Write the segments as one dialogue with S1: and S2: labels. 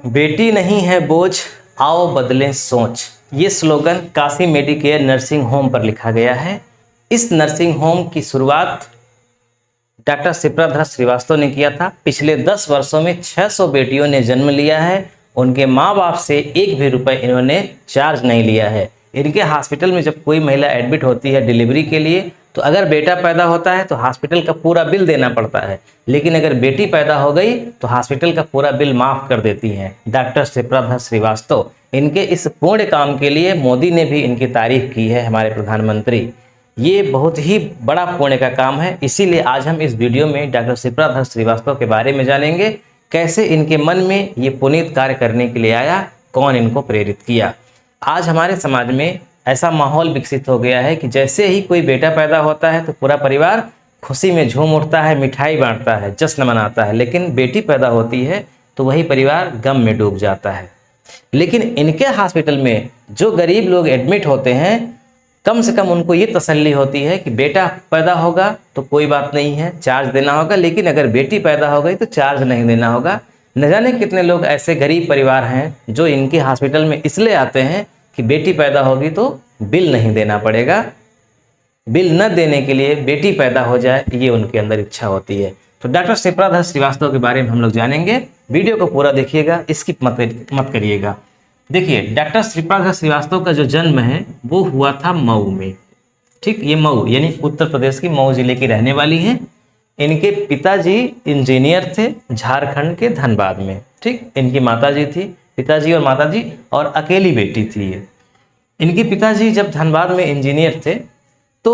S1: बेटी नहीं है बोझ, आओ बदलें सोच। ये slogan Kashi Medicare nursing home पर लिखा गया है। इस नर्सिंग होम की शुरुआत डॉक्टर शिप्राधर श्रीवास्तव ने किया था। पिछले 10 वर्षों में 600 बेटियों ने जन्म लिया है। उनके माँ बाप से एक भी रुपए इन्होंने चार्ज नहीं लिया है। इनके हॉस्पिटल में जब कोई महिला एडमिट होती है डिलीवरी के लिए, तो अगर बेटा पैदा होता है तो हॉस्पिटल का पूरा बिल देना पड़ता है, लेकिन अगर बेटी पैदा हो गई तो हॉस्पिटल का पूरा बिल माफ कर देती हैं डॉक्टर शिप्राधर श्रीवास्तव। इनके इस पुण्य काम के लिए मोदी ने भी इनकी तारीफ की है, हमारे प्रधानमंत्री। ये बहुत ही बड़ा पुण्य का काम है, इसीलिए आज हम इस वीडियो में डॉक्टर शिप्राधर श्रीवास्तव के बारे में जानेंगे। कैसे इनके मन में ये पुनीत कार्य करने के लिए आया, कौन इनको प्रेरित किया। आज हमारे समाज में ऐसा माहौल विकसित हो गया है कि जैसे ही कोई बेटा पैदा होता है तो पूरा परिवार खुशी में झूम उठता है, मिठाई बांटता है, जश्न मनाता है। लेकिन बेटी पैदा होती है तो वही परिवार गम में डूब जाता है। लेकिन इनके हॉस्पिटल में जो गरीब लोग एडमिट होते हैं, कम से कम उनको ये तसल्ली होती है कि बेटा पैदा होगा तो कोई बात नहीं है, चार्ज देना होगा, लेकिन अगर बेटी पैदा हो गई तो चार्ज नहीं देना होगा। न जाने कितने लोग ऐसे गरीब परिवार हैं जो इनके हॉस्पिटल में इसलिए आते हैं कि बेटी पैदा होगी तो बिल नहीं देना पड़ेगा, बिल न देने के लिए बेटी पैदा हो जाए, ये उनके अंदर इच्छा होती है। तो डॉक्टर शिप्राधर श्रीवास्तव के बारे में हम लोग जानेंगे। वीडियो को पूरा देखिएगा, स्किप मत करिएगा। देखिए, डॉक्टर शिप्राधर श्रीवास्तव का जो जन्म है वो हुआ था मऊ में। ठीक, ये मऊ यानी उत्तर प्रदेश की मऊ जिले की रहने वाली हैं। इनके पिताजी इंजीनियर थे झारखंड के धनबाद में। ठीक, इनकी माताजी थी, पिताजी और माताजी, और अकेली बेटी थी ये। इनके पिताजी जब धनबाद में इंजीनियर थे तो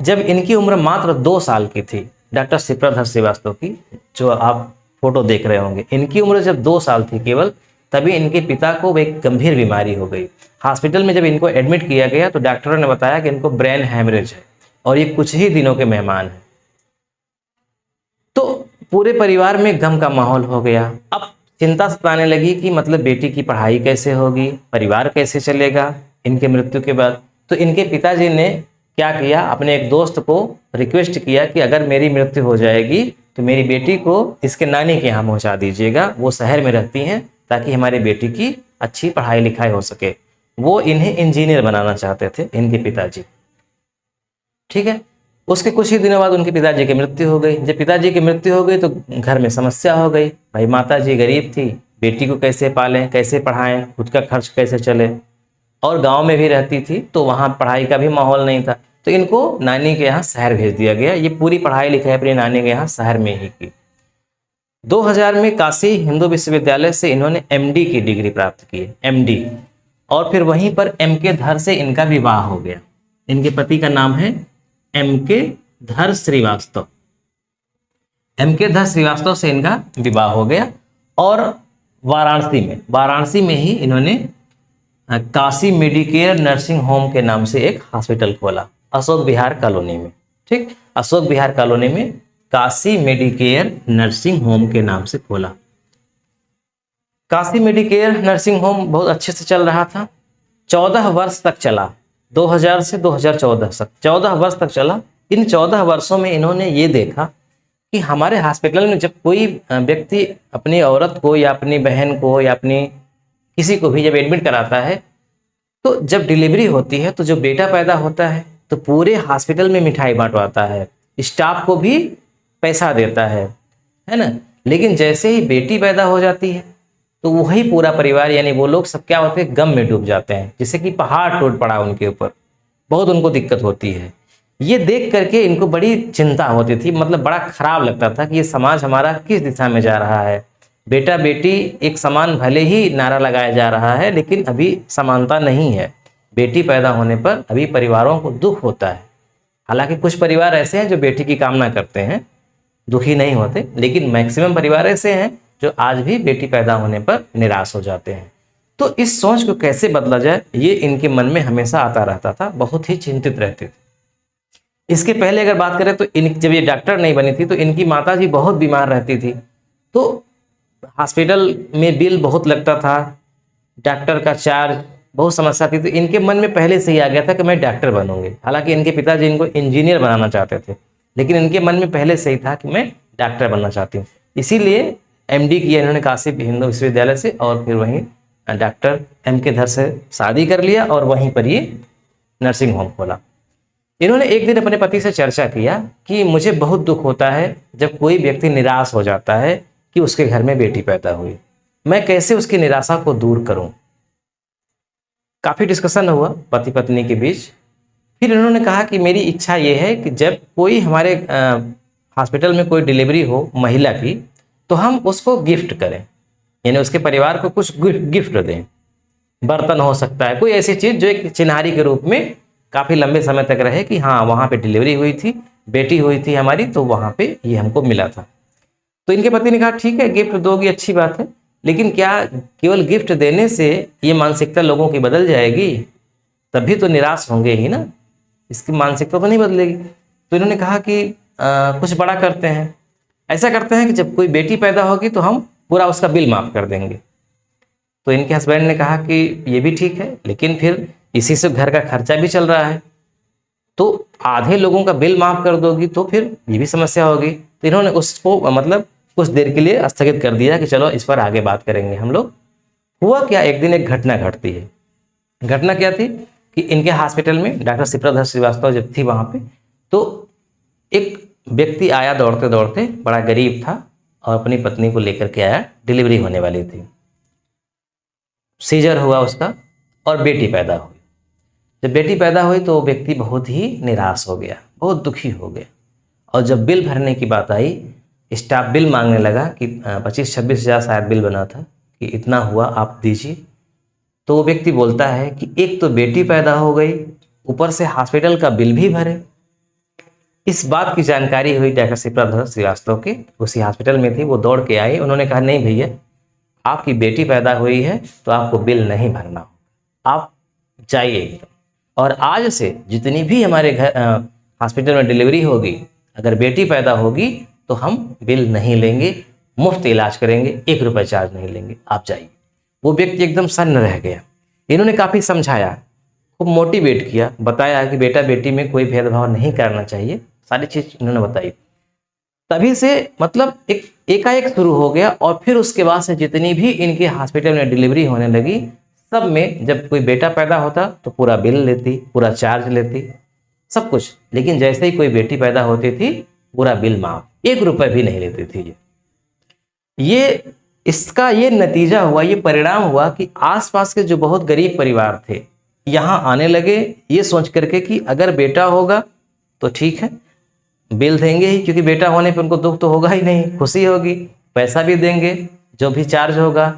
S1: जब इनकी उम्र मात्र 2 साल की थी, डॉक्टर शिप्राधर श्रीवास्तव की जो आप फोटो देख रहे होंगे, इनकी उम्र जब 2 साल थी केवल, तभी इनके पिता को एक गंभीर बीमारी हो गई। हॉस्पिटल में जब इनको एडमिट किया गया तो डॉक्टरों ने बताया कि इनको ब्रेन हैमरेज है और ये कुछ ही दिनों के मेहमान हैं। तो पूरे परिवार में गम का माहौल हो गया। अब चिंता सताने लगी कि मतलब बेटी की पढ़ाई कैसे होगी, परिवार कैसे चलेगा इनके मृत्यु के बाद। तो इनके पिताजी ने क्या किया, अपने एक दोस्त को रिक्वेस्ट किया कि अगर मेरी मृत्यु हो जाएगी तो मेरी बेटी को इसके नानी के यहाँ पहुँचा दीजिएगा, वो शहर में रहती हैं, ताकि हमारी बेटी की अच्छी पढ़ाई लिखाई हो सके। वो इन्हें इंजीनियर बनाना चाहते थे इनके पिताजी। ठीक है, उसके कुछ ही दिनों बाद उनके पिताजी की मृत्यु हो गई। जब पिताजी की मृत्यु हो गई तो घर में समस्या हो गई। भाई, माताजी गरीब थी, बेटी को कैसे पालें, कैसे पढ़ाएं, खुद का खर्च कैसे चले, और गांव में भी रहती थी तो वहाँ पढ़ाई का भी माहौल नहीं था। तो इनको नानी के यहाँ शहर भेज दिया गया। ये पूरी पढ़ाई लिखाई अपनी नानी के यहाँ शहर में ही की। 2000 में काशी हिंदू विश्वविद्यालय से इन्होंने MD की डिग्री प्राप्त की है, MD, और फिर वहीं पर MK धर से इनका विवाह हो गया। इनके पति का नाम है MK धर श्रीवास्तव। MK धर श्रीवास्तव से इनका विवाह हो गया और वाराणसी में ही इन्होंने काशी मेडिकेयर नर्सिंग होम के नाम से एक हॉस्पिटल खोला, अशोक विहार कॉलोनी में। ठीक, अशोक विहार कॉलोनी में काशी मेडिकेयर नर्सिंग होम के नाम से खोला। काशी मेडिकेयर नर्सिंग होम बहुत अच्छे से चल रहा था। 14 वर्ष तक चला, 2000 से 2014 तक 14 वर्ष तक चला। इन 14 वर्षों में इन्होंने ये देखा कि हमारे हॉस्पिटल में जब कोई व्यक्ति अपनी औरत को या अपनी बहन को या अपनी किसी को भी जब एडमिट कराता है, तो जब डिलीवरी होती है तो जो बेटा पैदा होता है तो पूरे हॉस्पिटल में मिठाई बांटवाता है, स्टाफ को भी पैसा देता है ना। लेकिन जैसे ही बेटी पैदा हो जाती है तो वही पूरा परिवार यानी वो लोग सब क्या होते हैं, गम में डूब जाते हैं, जैसे कि पहाड़ टूट पड़ा उनके ऊपर। बहुत उनको दिक्कत होती है। ये देख करके इनको बड़ी चिंता होती थी, मतलब बड़ा खराब लगता था कि ये समाज हमारा किस दिशा में जा रहा है। बेटा बेटी एक समान भले ही नारा लगाया जा रहा है, लेकिन अभी समानता नहीं है। बेटी पैदा होने पर अभी परिवारों को दुख होता है। हालांकि कुछ परिवार ऐसे हैं जो बेटी की कामना करते हैं, दुखी नहीं होते, लेकिन मैक्सिमम परिवार ऐसे हैं जो आज भी बेटी पैदा होने पर निराश हो जाते हैं। तो इस सोच को कैसे बदला जाए, ये इनके मन में हमेशा आता रहता था, बहुत ही चिंतित रहते थे। इसके पहले अगर बात करें तो जब ये डॉक्टर नहीं बनी थी तो इनकी माताजी बहुत बीमार रहती थी, तो हॉस्पिटल में बिल बहुत लगता था, डॉक्टर का चार्ज, बहुत समस्या थी। तो इनके मन में पहले से ही आ गया था कि मैं डॉक्टर बनूंगी। हालांकि इनके पिताजी इनको इंजीनियर बनाना चाहते थे, लेकिन इनके मन में पहले से ही था कि मैं डॉक्टर बनना चाहती हूँ। इसीलिए MD किया इन्होंने काशी हिंदू विश्वविद्यालय से, और फिर वहीं डॉक्टर MK धर से शादी कर लिया और वहीं पर ये नर्सिंग होम खोला। इन्होंने एक दिन अपने पति से चर्चा किया कि मुझे बहुत दुख होता है जब कोई व्यक्ति निराश हो जाता है कि उसके घर में बेटी पैदा हुई, मैं कैसे उसकी निराशा को दूर करूं। काफ़ी डिस्कशन हुआ पति पत्नी के बीच। फिर इन्होंने कहा कि मेरी इच्छा ये है कि जब कोई हमारे हॉस्पिटल में कोई डिलीवरी हो महिला की, तो हम उसको गिफ्ट करें, यानी उसके परिवार को कुछ गिफ्ट दें। बर्तन हो सकता है, कोई ऐसी चीज़ जो एक चिन्हारी के रूप में काफ़ी लंबे समय तक रहे कि हाँ वहाँ पे डिलीवरी हुई थी, बेटी हुई थी हमारी, तो वहाँ पे ये हमको मिला था। तो इनके पति ने कहा ठीक है गिफ्ट दोगी अच्छी बात है, लेकिन क्या केवल गिफ्ट देने से ये मानसिकता लोगों की बदल जाएगी? तभी तो निराश होंगे ही ना, इसकी मानसिकता तो नहीं बदलेगी। तो इन्होंने कहा कि कुछ बड़ा करते हैं, ऐसा करते हैं कि जब कोई बेटी पैदा होगी तो हम पूरा उसका बिल माफ़ कर देंगे। तो इनके हस्बैंड ने कहा कि ये भी ठीक है, लेकिन फिर इसी से घर का खर्चा भी चल रहा है, तो आधे लोगों का बिल माफ़ कर दोगी तो फिर ये भी समस्या होगी। तो इन्होंने उसको मतलब कुछ देर के लिए स्थगित कर दिया कि चलो इस पर आगे बात करेंगे हम लोग। हुआ क्या, एक दिन एक घटना घटती है। घटना क्या थी कि इनके हॉस्पिटल में डॉक्टर शिप्राधर श्रीवास्तव जब थी वहाँ पे, तो एक व्यक्ति आया दौड़ते दौड़ते, बड़ा गरीब था और अपनी पत्नी को लेकर के आया, डिलीवरी होने वाली थी, सीजर हुआ उसका और बेटी पैदा हुई। जब बेटी पैदा हुई तो व्यक्ति बहुत ही निराश हो गया, बहुत दुखी हो गया, और जब बिल भरने की बात आई, स्टाफ बिल मांगने लगा कि 25-26 हज़ार शायद बिल बना था कि इतना हुआ आप दीजिए। तो वो व्यक्ति बोलता है कि एक तो बेटी पैदा हो गई, ऊपर से हॉस्पिटल का बिल भी भरे। इस बात की जानकारी हुई डॉक्टर शिप्राधर श्रीवास्तव की, उसी हॉस्पिटल में थी, वो दौड़ के आई। उन्होंने कहा नहीं भैया, आपकी बेटी पैदा हुई है तो आपको बिल नहीं भरना हो, आप जाइए एकदम, और आज से जितनी भी हमारे घर हॉस्पिटल में डिलीवरी होगी, अगर बेटी पैदा होगी तो हम बिल नहीं लेंगे, मुफ्त इलाज करेंगे, 1 रुपये चार्ज नहीं लेंगे, आप जाइए। वो व्यक्ति एकदम सन्न रह गया। इन्होंने काफ़ी समझाया, खूब मोटिवेट किया, बताया कि बेटा बेटी में कोई भेदभाव नहीं करना चाहिए, सारी चीज़ इन्होंने बताई। तभी से मतलब एकाएक शुरू हो गया, और फिर उसके बाद से जितनी भी इनके हॉस्पिटल में डिलीवरी होने लगी, सब में जब कोई बेटा पैदा होता तो पूरा बिल लेती, पूरा चार्ज लेती, सब कुछ। लेकिन जैसे ही कोई बेटी पैदा होती थी, पूरा बिल माफ, 1 रुपये भी नहीं लेती थी। इसका ये नतीजा हुआ, ये परिणाम हुआ कि आसपास के जो बहुत गरीब परिवार थे, यहाँ आने लगे ये सोच करके कि अगर बेटा होगा तो ठीक है, बिल देंगे ही, क्योंकि बेटा होने पे उनको दुख तो होगा ही नहीं, खुशी होगी, पैसा भी देंगे, जो भी चार्ज होगा,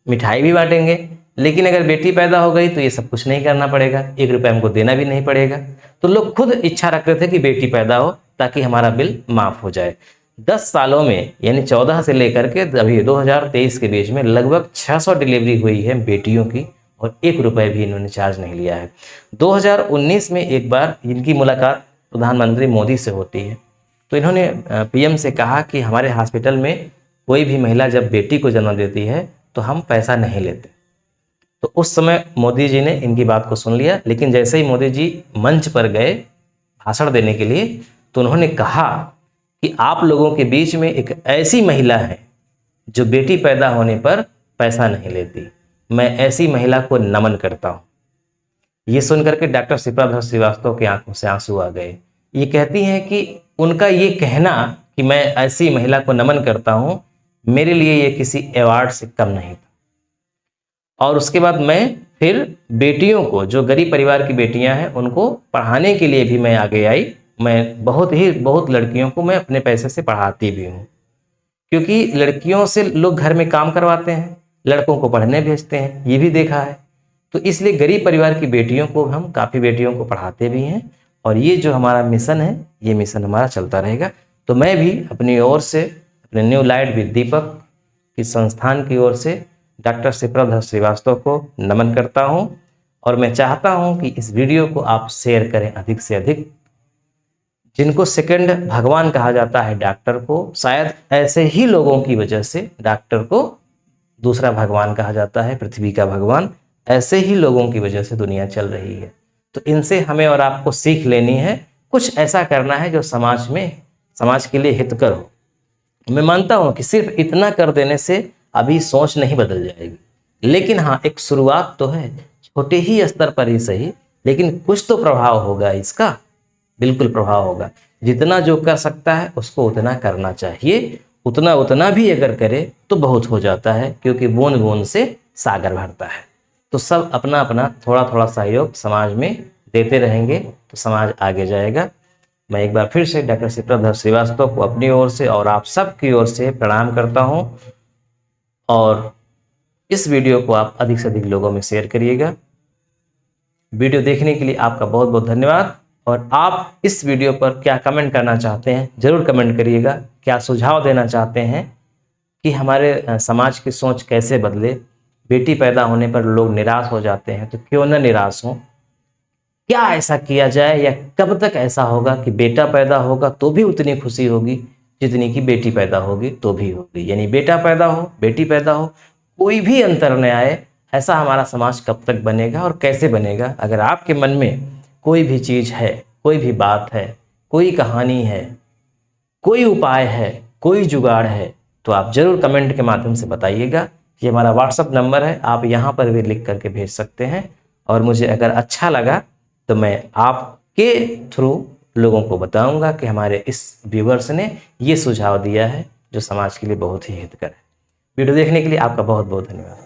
S1: मिठाई भी बांटेंगे। लेकिन अगर बेटी पैदा हो गई तो ये सब कुछ नहीं करना पड़ेगा, 1 रुपये हमको देना भी नहीं पड़ेगा। तो लोग खुद इच्छा रखते थे कि बेटी पैदा हो ताकि हमारा बिल माफ़ हो जाए। 10 सालों में, यानी 14 से लेकर के अभी 2023 के बीच में लगभग 600 डिलीवरी हुई है बेटियों की, और 1 रुपये भी इन्होंने चार्ज नहीं लिया है। 2019 में एक बार इनकी मुलाकात प्रधानमंत्री मोदी से होती है, तो इन्होंने PM से कहा कि हमारे हॉस्पिटल में कोई भी महिला जब बेटी को जन्म देती है तो हम पैसा नहीं लेते। तो उस समय मोदी जी ने इनकी बात को सुन लिया, लेकिन जैसे ही मोदी जी मंच पर गए भाषण देने के लिए, तो उन्होंने कहा कि आप लोगों के बीच में एक ऐसी महिला है जो बेटी पैदा होने पर पैसा नहीं लेती, मैं ऐसी महिला को नमन करता हूँ। ये सुन करके डॉक्टर शिप्राधर श्रीवास्तव की आंखों से आंसू आ गए। ये कहती हैं कि उनका ये कहना कि मैं ऐसी महिला को नमन करता हूँ, मेरे लिए ये किसी अवार्ड से कम नहीं था। और उसके बाद मैं फिर बेटियों को, जो गरीब परिवार की बेटियां हैं, उनको पढ़ाने के लिए भी मैं आगे आई। मैं बहुत लड़कियों को मैं अपने पैसे से पढ़ाती भी हूँ, क्योंकि लड़कियों से लोग घर में काम करवाते हैं, लड़कों को पढ़ने भेजते हैं, ये भी देखा है। तो इसलिए गरीब परिवार की बेटियों को हम काफ़ी बेटियों को पढ़ाते भी हैं, और ये जो हमारा मिशन है, ये मिशन हमारा चलता रहेगा। तो मैं भी अपनी ओर से, अपने न्यू लाइट विद दीपक की संस्थान की ओर से डॉक्टर शिप्राधर श्रीवास्तव को नमन करता हूं, और मैं चाहता हूं कि इस वीडियो को आप शेयर करें अधिक से अधिक। जिनको सेकंड भगवान कहा जाता है डॉक्टर को, शायद ऐसे ही लोगों की वजह से डॉक्टर को दूसरा भगवान कहा जाता है, पृथ्वी का भगवान। ऐसे ही लोगों की वजह से दुनिया चल रही है। तो इनसे हमें और आपको सीख लेनी है, कुछ ऐसा करना है जो समाज के लिए हितकर हो। मैं मानता हूँ कि सिर्फ इतना कर देने से अभी सोच नहीं बदल जाएगी, लेकिन हाँ एक शुरुआत तो है, छोटे ही स्तर पर ही सही, लेकिन कुछ तो प्रभाव होगा इसका, बिल्कुल प्रभाव होगा। जितना जो कर सकता है उसको उतना करना चाहिए, उतना उतना भी अगर करे तो बहुत हो जाता है, क्योंकि बूंद बूंद से सागर भरता है। तो सब अपना अपना थोड़ा थोड़ा सहयोग समाज में देते रहेंगे तो समाज आगे जाएगा। मैं एक बार फिर से डॉक्टर शिवप्रभ श्रीवास्तव को अपनी ओर से और आप सबकी ओर से प्रणाम करता हूं, और इस वीडियो को आप अधिक से अधिक लोगों में शेयर करिएगा। वीडियो देखने के लिए आपका बहुत बहुत धन्यवाद। और आप इस वीडियो पर क्या कमेंट करना चाहते हैं ज़रूर कमेंट करिएगा। क्या सुझाव देना चाहते हैं कि हमारे समाज की सोच कैसे बदले, बेटी पैदा होने पर लोग निराश हो जाते हैं तो क्यों न निराश हों, क्या ऐसा किया जाए, या कब तक ऐसा होगा कि बेटा पैदा होगा तो भी उतनी खुशी होगी जितनी कि बेटी पैदा होगी तो भी होगी। यानी बेटा पैदा हो बेटी पैदा हो कोई भी अंतर न आए, ऐसा हमारा समाज कब तक बनेगा और कैसे बनेगा। अगर आपके मन में कोई भी चीज़ है, कोई भी बात है, कोई कहानी है, कोई उपाय है, कोई जुगाड़ है, तो आप ज़रूर कमेंट के माध्यम से बताइएगा। ये हमारा व्हाट्सअप नंबर है, आप यहाँ पर भी लिख करके भेज सकते हैं। और मुझे अगर अच्छा लगा तो मैं आपके थ्रू लोगों को बताऊंगा कि हमारे इस व्यूवर्स ने ये सुझाव दिया है जो समाज के लिए बहुत ही हितकर है। वीडियो देखने के लिए आपका बहुत बहुत धन्यवाद।